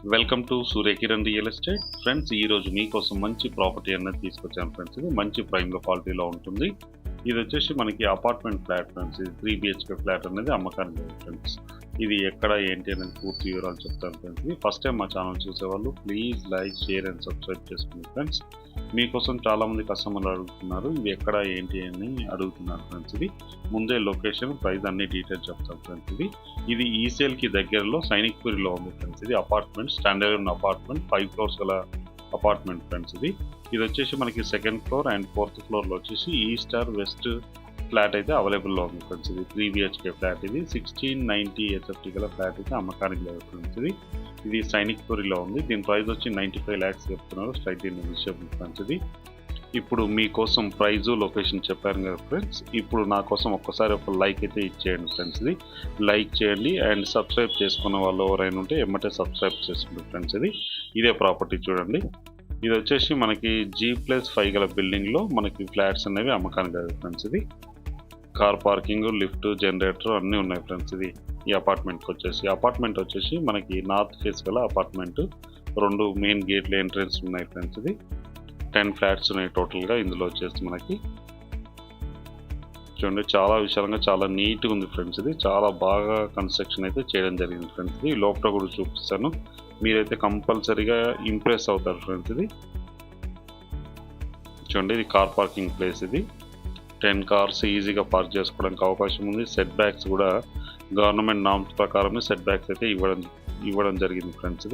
Welcome to Surya Kiran real estate friends. ఈరోజు మీకోసం మంచి ప్రాపర్టీ అనేది తీసుకొచ్చాను ఫ్రెండ్స్. ఇది మంచి ప్రైమ్లో క్వాలిటీలో ఉంటుంది. ఇది వచ్చేసి మనకి అపార్ట్మెంట్ ఫ్లాట్ ఫ్రెండ్స్. ఇది 3 BHK ఫ్లాట్ అనేది అమ్మకానికి ఉంది ఫ్రెండ్స్. ఇది ఎక్కడ ఏంటి అనేది పూర్తి వివరాలు చెప్తాను ఫ్రెండ్స్. ఇది ఫస్ట్ టైం మా ఛానల్ చూసేవాళ్ళు please like, share and subscribe చేసుకోండి ఫ్రెండ్స్. మీకోసం చాలామంది కస్టమర్లు అడుగుతున్నారు, ఇది ఎక్కడ ఏంటి అని అడుగుతున్నారు ఫ్రెండ్స్. ఇది ముందే లొకేషన్, ప్రైస్ అన్ని డీటెయిల్స్ చెప్తాను ఫ్రెండ్స్. ఇది ఈసేల్కి దగ్గరలో సైనిక్పురిలో ఉంది ఫ్రెండ్స్. ఇది అపార్ట్మెంట్, స్టాండర్డ్ అపార్ట్మెంట్, 5 floors గల అపార్ట్మెంట్ ఫ్రెండ్స్. ఇది వచ్చేసి మనకి 2nd floor అండ్ 4th floorలో వచ్చేసి ఈస్ట్ ఆర్ వెస్ట్ ఫ్లాట్ అయితే అవైలబుల్లో ఉంది ఫ్రెండ్స్. ఇది 3 BHK ఫ్లాట్. ఇది 1690 SFT గల ఫ్లాట్ అయితే అమ్మకానికి లేదు ఫ్రెండ్స్. ఇది సైనిక్పురిలో ఉంది. దీని ప్రైస్ వచ్చి 95 lakhs చెప్తున్నారు స్ట్రైట్ ఇన్ నెగోషియబుల్ ఫ్రెండ్స్. ఇప్పుడు మీకోసం ప్రైజు, లొకేషన్ చెప్పాను కదా ఫ్రెండ్స్. ఇప్పుడు నా కోసం ఒక్కసారి ఒక లైక్ అయితే ఇచ్చేయండి ఫ్రెండ్స్. లైక్ చేయండి అండ్ సబ్స్క్రైబ్ చేసుకున్న వాళ్ళు ఎవరైనా ఉంటే ఎమ్మటే సబ్స్క్రైబ్ చేసుకోండి ఫ్రెండ్స్. ఇదే ప్రాపర్టీ చూడండి. ఇది వచ్చేసి మనకి G+5 గల బిల్డింగ్లో మనకి ఫ్లాట్స్ అనేవి అమ్మకానికి కదా friends. Car parking, lift, generator అన్నీ ఉన్నాయి ఫ్రెండ్స్. ఈ అపార్ట్మెంట్కి వచ్చేసి మనకి నార్త్ ఫేస్ గల అపార్ట్మెంట్. 2 మెయిన్ గేట్ల ఎంట్రెన్స్ ఉన్నాయి ఫ్రెండ్స్. 10 ఫ్లాట్స్ ఉన్నాయి టోటల్గా. ఇందులో వచ్చేసి మనకి చూడండి చాలా విశాలంగా, చాలా నీట్గా ఉంది ఫ్రెండ్స్. చాలా బాగా కన్స్ట్రక్షన్ అయితే చేయడం జరిగింది ఫ్రెండ్స్. లోపల కూడా చూపిస్తాను, మీరైతే కంపల్సరీగా ఇంప్రెస్ అవుతారు ఫ్రెండ్స్. చూడండి, ఇది కార్ పార్కింగ్ ప్లేస్. 10 కార్స్ ఈజీగా పార్క్ చేసుకోవడానికి అవకాశం ఉంది. సెట్ బ్యాక్స్ కూడా గవర్నమెంట్ నామ్స్ ప్రకారమే సెట్ బ్యాక్స్ అయితే ఇవ్వడం జరిగింది ఫ్రెండ్స్.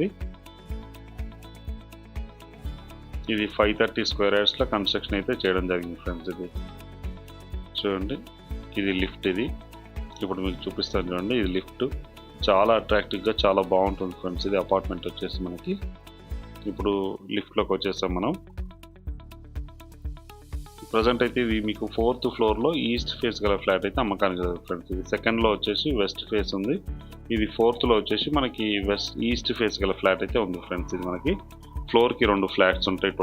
ఇది 530 square yardsలో కన్స్ట్రక్షన్ అయితే చేయడం జరిగింది ఫ్రెండ్స్. చూడండి, ఇది లిఫ్ట్. ఇప్పుడు మీకు చూపిస్తాను చూడండి. ఇది లిఫ్ట్ చాలా అట్రాక్టివ్గా చాలా బాగుంటుంది ఫ్రెండ్స్. అపార్ట్మెంట్ వచ్చేసి మనకి ఇప్పుడు లిఫ్ట్లోకి వచ్చేస్తాం మనం. ప్రజెంట్ అయితే ఇది మీకు 4th floorలో ఈస్ట్ ఫేస్ గల ఫ్లాట్ అయితే అమ్మకానికి కదా ఫ్రెండ్స్. 2ndలో వచ్చేసి వెస్ట్ ఫేస్ ఉంది. ఇది 4thలో వచ్చేసి మనకి ఈస్ట్ ఫేస్ గల ఫ్లాట్ అయితే ఉంది ఫ్రెండ్స్. ఇది మనకి ఫ్లోర్కి 2 ఫ్లాట్స్ ఉంటాయి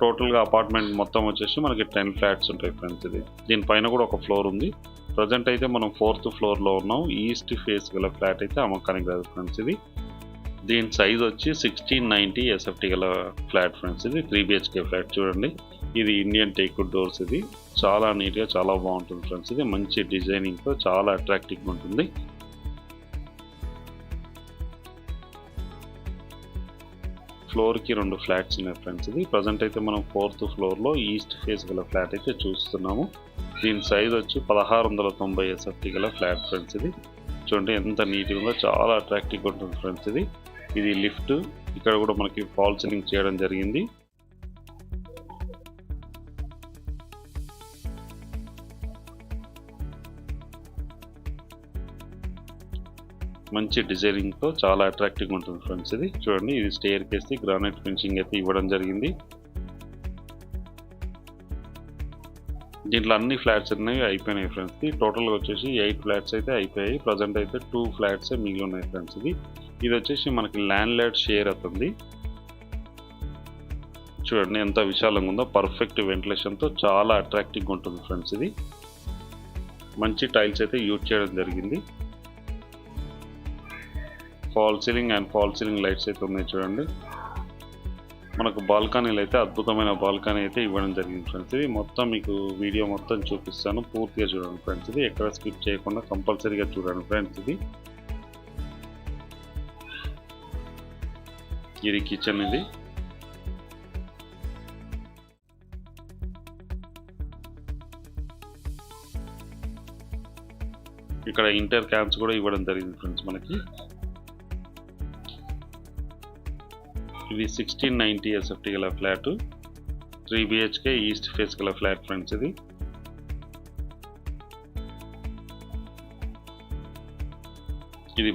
టోటల్గా అపార్ట్మెంట్ మొత్తం వచ్చేసి మనకి 10 ఫ్లాట్స్ ఉంటాయి ఫ్రెండ్స్. దీనిపైన కూడా ఒక ఫ్లోర్ ఉంది. ప్రజెంట్ అయితే మనం 4th floorలో ఉన్నాం. ఈస్ట్ ఫేస్ గల ఫ్లాట్ అయితే అమ్మకానికి కాదు ఫ్రెండ్స్. దీని సైజ్ వచ్చి 1690 SFT గల ఫ్లాట్ ఫ్రెండ్స్. 3 BHK flat. చూడండి, ఇది ఇండియన్ టేక్వుడ్ డోర్స్. చాలా నీట్గా చాలా బాగుంటుంది ఫ్రెండ్స్. మంచి డిజైనింగ్తో చాలా అట్రాక్టివ్గా ఉంటుంది. ఫ్లోర్కి 2 ఫ్లాట్స్ ఉన్నాయి ఫ్రెండ్స్. ప్రజెంట్ అయితే మనం 4th floorలో ఈస్ట్ ఫేస్ గల ఫ్లాట్ అయితే చూస్తున్నాము. దీని సైజ్ వచ్చి 1690 SFT గల ఫ్లాట్ ఫ్రెండ్స్. చూడండి ఎంత నీట్గా ఉందో, చాలా అట్రాక్టివ్గా ఉంటుంది ఫ్రెండ్స్. ఇది లిఫ్ట్. ఇక్కడ కూడా మనకి ఫాల్ సీలింగ్ చేయడం జరిగింది. మంచి డిజైనింగ్తో చాలా అట్రాక్టివ్గా ఉంటుంది ఫ్రెండ్స్. చూడండి, ఇది స్టేర్ కేస్, గ్రానైట్ ఫినిషింగ్ అయితే ఇవ్వడం జరిగింది. దీంట్లో అన్ని ఫ్లాట్స్ అనేవి అయిపోయినాయి ఫ్రెండ్స్. టోటల్గా వచ్చేసి 8 ఫ్లాట్స్ అయితే అయిపోయాయి. ప్రజెంట్ అయితే 2 ఫ్లాట్సే మిగిలి ఉన్నాయి ఫ్రెండ్స్. ఇది వచ్చేసి మనకి ల్యాండ్ లార్డ్ షేర్ అవుతుంది. చూడండి ఎంత విశాలంగా ఉందో, పర్ఫెక్ట్ వెంటిలేషన్తో చాలా అట్రాక్టివ్గా ఉంటుంది ఫ్రెండ్స్. మంచి టైల్స్ అయితే యూజ్ చేయడం జరిగింది. ఫాల్ సీలింగ్ లైట్స్ అయితే ఉన్నాయి. చూడండి, మనకు బాల్కనీలు అయితే అద్భుతమైన బాల్కనీ అయితే ఇవ్వడం జరిగింది ఫ్రెండ్స్. మొత్తం మీకు వీడియో మొత్తం చూపిస్తాను, పూర్తిగా చూడండి ఫ్రెండ్స్. ఎక్కడ స్కిప్ చేయకుండా కంపల్సరీగా చూడండి ఫ్రెండ్స్. ఇది కిచెన్. ఇక్కడ ఇంటర్ క్యాన్స్ కూడా ఇవ్వడం జరిగింది ఫ్రెండ్స్ మనకి. ఇది 1690 SFT గల ఫ్లాట్, 3 BHK ఈస్ట్ ఫేస్ గల ఫ్లాట్ ఫ్రెండ్స్. ఇది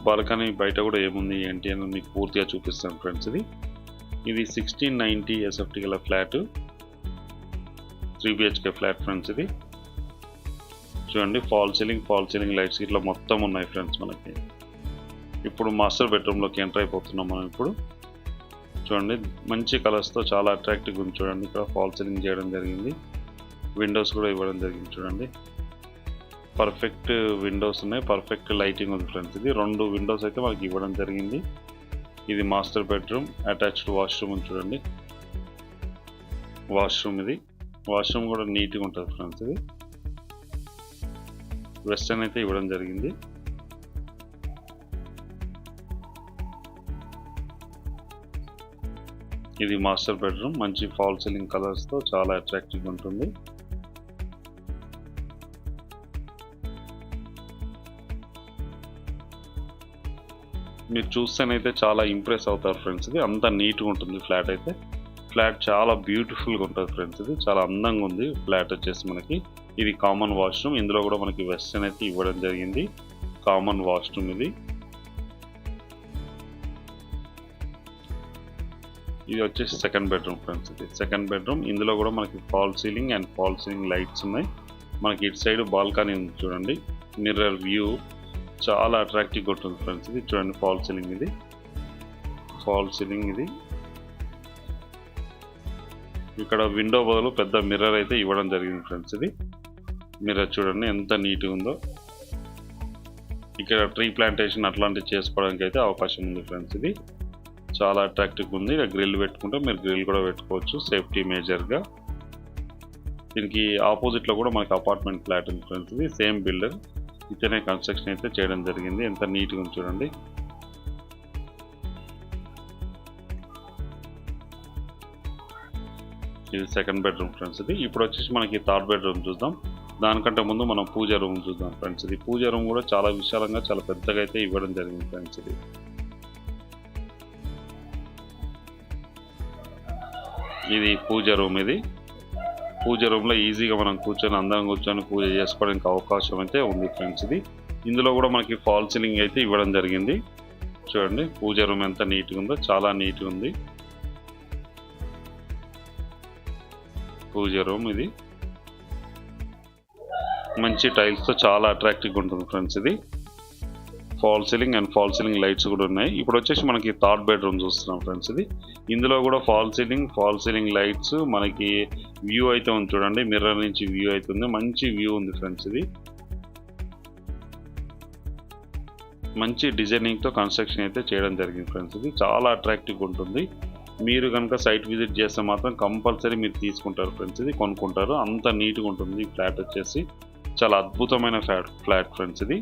బాల్కనీ బయట కూడా ఏముంది ఏంటి అని మీకు పూర్తిగా చూపిస్తాను ఫ్రెండ్స్. ఇది 1690 SFT గల ఫ్లాట్, 3 BHK ఫ్లాట్ ఫ్రెండ్స్. చూడండి, ఫాల్ సీలింగ్ లైట్స్ ఇట్లా మొత్తం ఉన్నాయి ఫ్రెండ్స్ మనకి. ఇప్పుడు మాస్టర్ బెడ్రూమ్లోకి ఎంటర్ అయిపోతున్నాం మనం. ఇప్పుడు చూడండి, మంచి కలర్స్తో చాలా అట్రాక్టివ్గా ఉంది. చూడండి, ఇక్కడ ఫాల్ సీలింగ్ చేయడం జరిగింది. విండోస్ కూడా ఇవ్వడం జరిగింది. చూడండి, పర్ఫెక్ట్ విండోస్ ఉన్నాయి, పర్ఫెక్ట్ లైటింగ్ ఉంది ఫ్రెండ్స్. ఇది 2 విండోస్ అయితే మనకి ఇవ్వడం జరిగింది. ఇది మాస్టర్ బెడ్రూమ్, అటాచ్డ్ వాష్రూమ్ చూడండి. వాష్రూమ్ ఇది, వాష్రూమ్ కూడా నీట్గా ఉంటుంది ఫ్రెండ్స్. ఇది వెస్టర్న్ అయితే ఇవ్వడం జరిగింది. ఇది మాస్టర్ బెడ్రూమ్, మంచి ఫాల్ సీలింగ్ కలర్స్తో చాలా అట్రాక్టివ్గా ఉంటుంది. మీరు చూస్తేనైతే చాలా ఇంప్రెస్ అవుతారు ఫ్రెండ్స్. ఇది అంత నీట్గా ఉంటుంది ఫ్లాట్ అయితే. ఫ్లాట్ చాలా బ్యూటిఫుల్గా ఉంటుంది ఫ్రెండ్స్. ఇది చాలా అందంగా ఉంది ఫ్లాట్ వచ్చేసి మనకి. ఇది కామన్ వాష్రూమ్, ఇందులో కూడా మనకి వెస్టర్న్ అయితే ఇవ్వడం జరిగింది. కామన్ వాష్రూమ్ ఇది. ఇది వచ్చేసి సెకండ్ బెడ్రూమ్ ఫ్రెండ్స్. ఇది సెకండ్ బెడ్రూమ్, ఇందులో కూడా మనకి fall ceiling and fall ceiling lights ఉన్నాయి. మనకి ఇటు సైడ్ బాల్కనీ ఉంది చూడండి, మిర్రర్ వ్యూ చాలా అట్రాక్టివ్గా ఉంటుంది ఫ్రెండ్స్. ఇది చూడండి ఫాల్ సీలింగ్, ఇది ఫాల్ సీలింగ్. ఇది ఇక్కడ విండో బదులు పెద్ద మిర్రర్ అయితే ఇవ్వడం జరిగింది ఫ్రెండ్స్. ఇది మిర్రర్ చూడండి ఎంత నీట్గా ఉందో. ఇక్కడ ట్రీ ప్లాంటేషన్ అట్లాంటివి చేసుకోవడానికి అయితే అవకాశం ఉంది ఫ్రెండ్స్. ఇది చాలా అట్రాక్టివ్గా ఉంది. ఇక్కడ గ్రిల్ పెట్టుకుంటే మీరు గ్రిల్ కూడా పెట్టుకోవచ్చు సేఫ్టీ మేజర్గా. దీనికి ఆపోజిట్లో కూడా మనకి అపార్ట్మెంట్ ఫ్లాట్ ఉంది ఫ్రెండ్స్. ఇది సేమ్ బిల్డర్ ఇతనే కన్స్ట్రక్షన్ అయితే చేయడం జరిగింది. ఎంత నీట్గా ఉంది చూడండి. ఇది సెకండ్ బెడ్రూమ్ ఫ్రెండ్స్. ఇది ఇప్పుడు వచ్చేసి మనకి థర్డ్ బెడ్రూమ్ చూద్దాం. దానికంటే ముందు మనం పూజ రూమ్ చూద్దాం ఫ్రెండ్స్. ఇది పూజ రూమ్ కూడా చాలా విశాలంగా చాలా పెద్దగా అయితే ఇవ్వడం జరిగింది ఫ్రెండ్స్. ఇది పూజ రూమ్. ఇది పూజ రూమ్లో ఈజీగా మనం కూర్చొని అందంగా కూర్చొని పూజ చేసుకోవడానికి అవకాశం అయితే ఉంది ఫ్రెండ్స్. ఇది ఇందులో కూడా మనకి ఫాల్ సీలింగ్ అయితే ఇవ్వడం జరిగింది. చూడండి పూజ రూమ్ ఎంత నీట్గా ఉందో, చాలా నీట్గా ఉంది పూజ రూమ్. ఇది మంచి టైల్స్తో చాలా అట్రాక్టివ్గా ఉంటుంది ఫ్రెండ్స్. ఇది fall ceiling and fall ceiling lights కూడా ఉన్నాయి. ఇప్పుడు వచ్చేసి మనకి థర్డ్ బెడ్రూమ్ చూస్తున్నాం ఫ్రెండ్స్. ఇది ఇందులో కూడా ఫాల్ సీలింగ్ లైట్స్ మనకి వ్యూ అయితే ఉంది చూడండి, మిర్రర్ నుంచి వ్యూ అవుతుంది, మంచి వ్యూ ఉంది ఫ్రెండ్స్. ఇది మంచి డిజైనింగ్తో కన్స్ట్రక్షన్ అయితే చేయడం జరిగింది ఫ్రెండ్స్. ఇది చాలా అట్రాక్టివ్గా ఉంటుంది. మీరు కనుక సైట్ విజిట్ చేస్తే మాత్రం కంపల్సరీ మీరు తీసుకుంటారు ఫ్రెండ్స్. ఇది కొనుక్కుంటారు, అంత నీట్గా ఉంటుంది ఈ ఫ్లాట్ వచ్చేసి. చాలా అద్భుతమైన ఫ్లాట్ ఫ్రెండ్స్. ఇది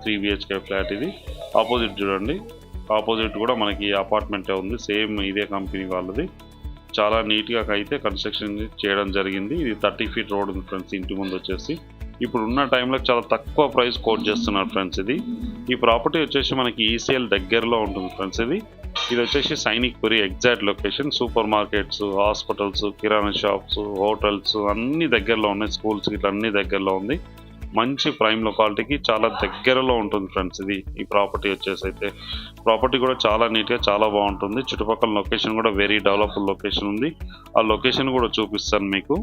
3 BHK ఫ్లాట్. ఇది ఆపోజిట్ చూడండి, ఆపోజిట్ కూడా మనకి అపార్ట్మెంటే ఉంది, సేమ్ ఇదే కంపెనీ వాళ్ళది. చాలా నీట్గా అయితే కన్స్ట్రక్షన్ చేయడం జరిగింది. ఇది 30 feet రోడ్ ఉంది ఫ్రెండ్స్ ఇంటి ముందు వచ్చేసి. ఇప్పుడు ఉన్న టైంలో చాలా తక్కువ ప్రైస్ కోట్ చేస్తున్నారు ఫ్రెండ్స్. ఇది ఈ ప్రాపర్టీ వచ్చేసి మనకి ECL దగ్గరలో ఉంటుంది ఫ్రెండ్స్. ఇది వచ్చేసి Sainikpuri exact location. Supermarkets, hospitals, కిరాణా షాప్స్, హోటల్స్ అన్ని దగ్గరలో ఉన్నాయి, స్కూల్స్ ఇట్లా అన్ని దగ్గరలో ఉంది. మంచి ప్రైమ్ లొకాలిటీకి చాలా దగ్గరలో ఉంటుంది ఫ్రెండ్స్. ఇది ఈ ప్రాపర్టీ వచ్చేసి అయితే ప్రాపర్టీ కూడా చాలా నీట్గా చాలా బాగుంటుంది. చుట్టుపక్కల లొకేషన్ కూడా వెరీ డెవలప్డ్ లొకేషన్ ఉంది. ఆ లొకేషన్ కూడా చూపిస్తాను మీకు.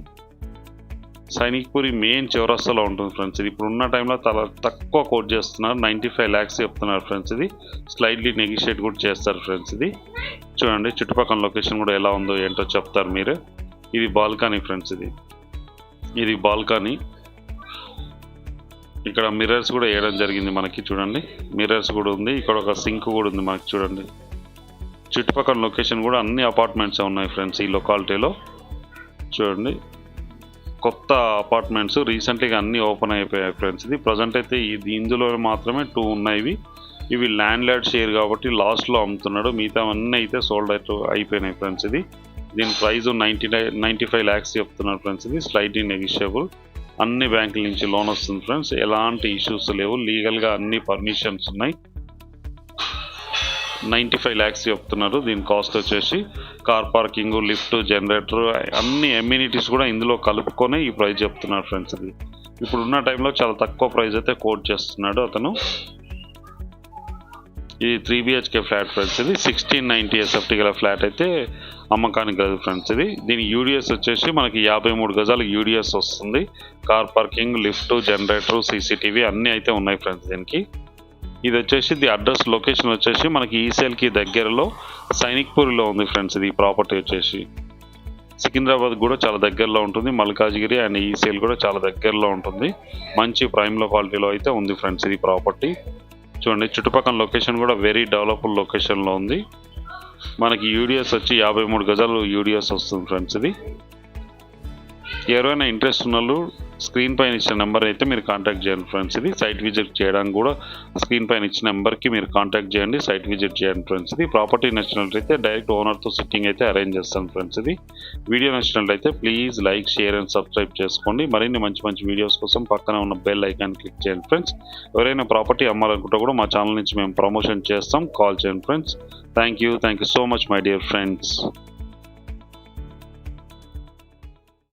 సైనిక్పురి మెయిన్ చౌరస్తాలో ఉంటుంది ఫ్రెండ్స్. ఇది ఇప్పుడు ఉన్న టైంలో చాలా తక్కువ కోట్ చేస్తున్నారు, 95 lakhs చెప్తున్నారు ఫ్రెండ్స్. ఇది స్లైడ్లీ నెగిషియేట్ కూడా చేస్తారు ఫ్రెండ్స్. ఇది చూడండి చుట్టుపక్కల లొకేషన్ కూడా ఎలా ఉందో ఏంటో చెప్తారు మీరు. ఇది బాల్కనీ ఫ్రెండ్స్. ఇది బాల్కనీ. ఇక్కడ మిర్రర్స్ కూడా వేయడం జరిగింది మనకి చూడండి, మిర్రర్స్ కూడా ఉంది. ఇక్కడ ఒక సింక్ కూడా ఉంది మనకి చూడండి. చుట్టుపక్కల లొకేషన్ కూడా అన్ని అపార్ట్మెంట్స్ ఉన్నాయి ఫ్రెండ్స్ ఈ లొకాలిటీలో. చూడండి కొత్త అపార్ట్మెంట్స్ రీసెంట్గా అన్నీ ఓపెన్ అయిపోయాయి ఫ్రెండ్స్. ఇది ప్రజెంట్ అయితే ఇందులో మాత్రమే 2 ఉన్నాయి. ఇవి ల్యాండ్ లార్డ్ షేర్ కాబట్టి లాస్ట్లో అమ్ముతున్నాడు, మిగతా అన్నీ అయితే సోల్డ్ అయిపోయినాయి ఫ్రెండ్స్. దీని ప్రైస్ 95 lakhs చెప్తున్నారు ఫ్రెండ్స్. ఇది స్లైడ్లీ నెగిషియబుల్. అన్ని బ్యాంకుల నుంచి లోన్ వస్తుంది ఫ్రెండ్స్, ఎలాంటి ఇష్యూస్ లేవు, లీగల్గా అన్ని పర్మిషన్స్ ఉన్నాయి. 95 lakhs చెప్తున్నారు. దీని కాస్ట్ వచ్చేసి కార్ పార్కింగ్, లిఫ్ట్, జనరేటర్ అన్ని ఎమ్యూనిటీస్ కూడా ఇందులో కలుపుకొని ఈ ప్రైస్ చెప్తున్నారు ఫ్రెండ్స్. ఇప్పుడు ఉన్న టైంలో చాలా తక్కువ ప్రైస్ అయితే కోట్ చేస్తున్నాడు అతను. ఇది 3 BHK ఫ్లాట్ ఫ్రెండ్స్. ఇది 1690 SFT గల ఫ్లాట్ అయితే అమ్మకానికి కాదు ఫ్రెండ్స్. దీని యూడిఎస్ వచ్చేసి మనకి 53 గజాలు యూడిఎస్ వస్తుంది. Car parking, lift, generator, CCTV అన్నీ అయితే ఉన్నాయి ఫ్రెండ్స్ దీనికి. ఇది వచ్చేసి అడ్రస్ లొకేషన్ వచ్చేసి మనకి ECLకి దగ్గరలో సైనిక్పూర్లో ఉంది ఫ్రెండ్స్. ఇది ప్రాపర్టీ వచ్చేసి సికింద్రాబాద్ కూడా చాలా దగ్గరలో ఉంటుంది. మల్కాజ్గిరి అండ్ ఈసీఎల్ కూడా చాలా దగ్గరలో ఉంటుంది. మంచి ప్రైమ్లో క్వాలిటీలో అయితే ఉంది ఫ్రెండ్స్ ఇది ప్రాపర్టీ. చూడండి చుట్టుపక్కల లొకేషన్ కూడా వెరీ డెవలప్డ్ లొకేషన్లో ఉంది. మనకి యూడిఎస్ వచ్చి 53 గజాలు యూడిఎస్ వస్తుంది ఫ్రెండ్స్ ఇది. ఎవరైనా ఇంట్రెస్ట్ ఉన్న వాళ్ళు స్క్రీన్ పైన ఇచ్చిన నెంబర్ అయితే మీరు కాంటాక్ట్ చేయండి ఫ్రెండ్స్ ఇది. సైట్ విజిట్ చేయడానికి కూడా స్క్రీన్ పైన ఇచ్చిన నెంబర్కి మీరు కాంటాక్ట్ చేయండి, సైట్ విజిట్ చేయండి ఫ్రెండ్స్ ఇది. ప్రాపర్టీ నచ్చినట్లయితే డైరెక్ట్ ఓనర్తో సిట్టింగ్ అయితే అరేంజ్ చేస్తాను ఫ్రెండ్స్ ఇది. వీడియో నచ్చినట్లయితే please like, share and subscribe చేసుకోండి. మరిన్ని మంచి మంచి వీడియోస్ కోసం పక్కన ఉన్న బెల్ ఐకాన్ క్లిక్ చేయండి ఫ్రెండ్స్. ఎవరైనా ప్రాపర్టీ అమ్మాలనుకుంటే కూడా మా ఛానల్ నుంచి మేము ప్రమోషన్ చేస్తాం, కాల్ చేయండి friends. Thank you so much my dear friends.